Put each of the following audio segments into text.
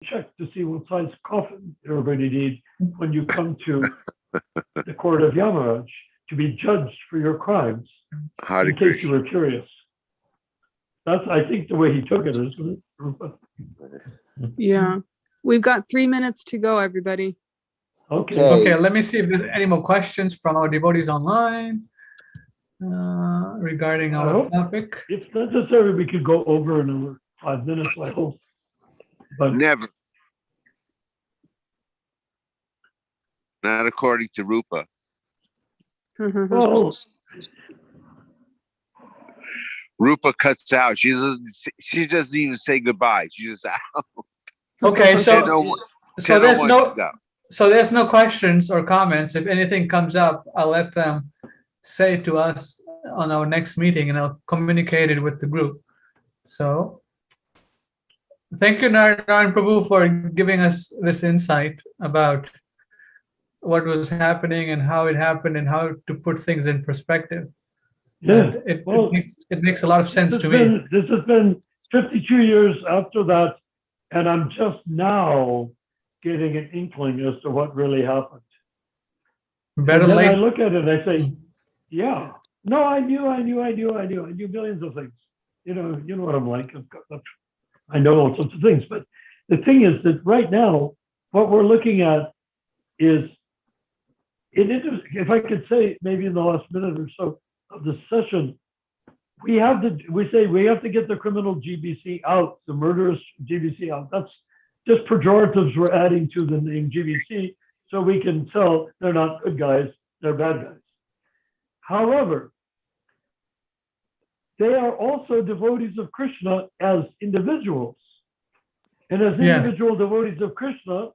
check to see what size coffin everybody needs when you come to the court of Yamaraj to be judged for your crimes, in case you were curious. That's, I think, the way he took it, isn't it? Yeah. We've got 3 minutes to go, everybody. Okay. Okay, let me see if there's any more questions from our devotees online regarding our topic. If necessary, we could go over another 5 minutes, I hope. But Never. Not according to Rupa. well, Rupa cuts out. She doesn't even say goodbye. She just out. Okay, so So there's no questions or comments. If anything comes up, I'll let them say to us on our next meeting, and I'll communicate it with the group. So thank you, Narayan Prabhu, for giving us this insight about what was happening and how it happened and how to put things in perspective. yeah. It makes a lot of sense to me. This has been 52 years after that, and I'm just now getting an inkling as to what really happened. Better and then late. I look at it and I say, yeah, no, I knew millions of things. You know what I'm like. I know all sorts of things, but the thing is that right now, what we're looking at is, if I could say, maybe in the last minute or so of the session, we have to get the criminal GBC out, the murderous GBC out. That's just pejoratives we're adding to the name GBC, so we can tell they're not good guys, they're bad guys. However, they are also devotees of Krishna as individuals. And as individual devotees of Krishna,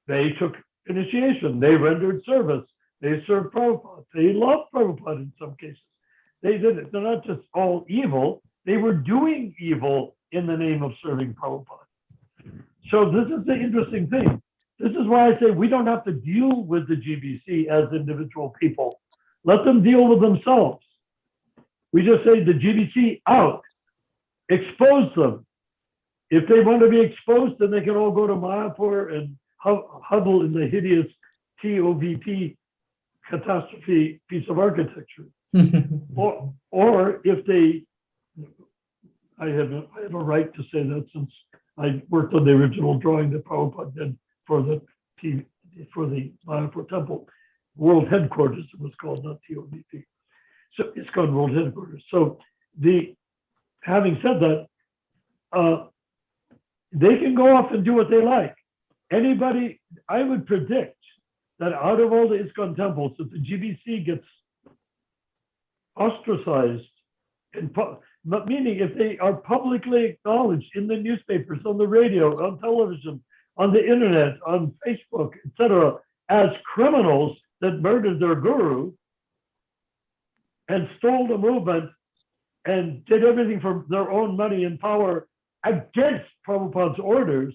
they took initiation, they rendered service, they served Prabhupada, they loved Prabhupada in some cases. They did it. They're not just all evil, they were doing evil in the name of serving Prabhupada. So this is the interesting thing. This is why I say we don't have to deal with the GBC as individual people. Let them deal with themselves. We just say the GBC out, expose them. If they want to be exposed, then they can all go to Mayapur and huddle in the hideous TOVP catastrophe piece of architecture. or if they, I have a right to say that since I worked on the original drawing that Prabhupada did for the Mayapur Temple World Headquarters. It was called, not TOVP. So it's called World Headquarters. So having said that, they can go off and do what they like. Anybody, I would predict that out of all the Iskcon temples, if the GBC gets ostracized, meaning if they are publicly acknowledged in the newspapers, on the radio, on television, on the internet, on Facebook, etc., as criminals that murdered their guru and stole the movement and did everything for their own money and power against Prabhupada's orders,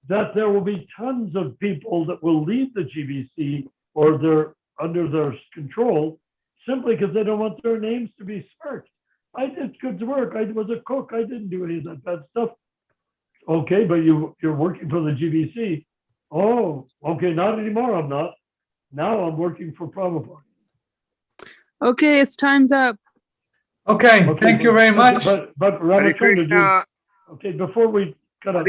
that there will be tons of people that will leave the GBC or they're under their control simply because they don't want their names to be searched. I did good work. I was a cook. I didn't do any of that bad stuff. Okay, but you're working for the GBC. Oh, okay, not anymore. I'm not. Now I'm working for Prabhupada. Okay, it's time's up. Okay, thank you very much. But Ramachandra, okay, before we cut off,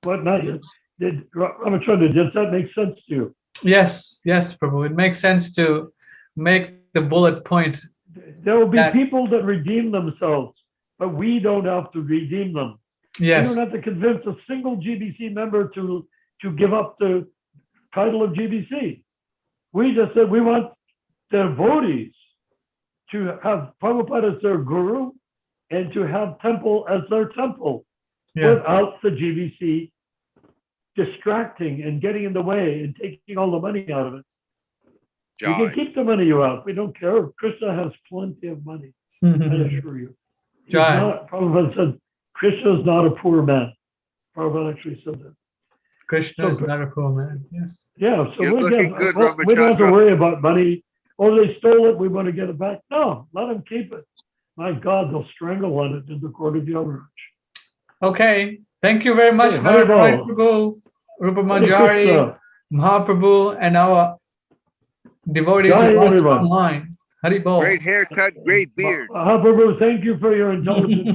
what not yet? Ramachandra, does that make sense to you? Yes, Prabhu. It makes sense to make the bullet point. There will be people that redeem themselves, but we don't have to redeem them. Yes. We don't have to convince a single GBC member to give up the title of GBC. We just said we want devotees to have Prabhupada as their guru and to have temple as their temple, without the GBC distracting and getting in the way and taking all the money out of it. You can keep the money you have. We don't care. Krishna has plenty of money. I assure you. Prabhupada said, Krishna is not a poor man. Prabhupada actually said that. Krishna is not a poor man. Yes. Yeah. So we don't have to worry about money. Oh, they stole it. We want to get it back. No, let them keep it. My God, they'll strangle on it in the court of Yamaraj. Okay. Thank you very much, Okay, Lord Haribol. Prabhu, Rupa Hare Manjari, Krishna. Mahaprabhu, and our devotees Jai watching everyone. online. Hari Bol. Great haircut, great beard. Mahaprabhu, thank you for your indulgence.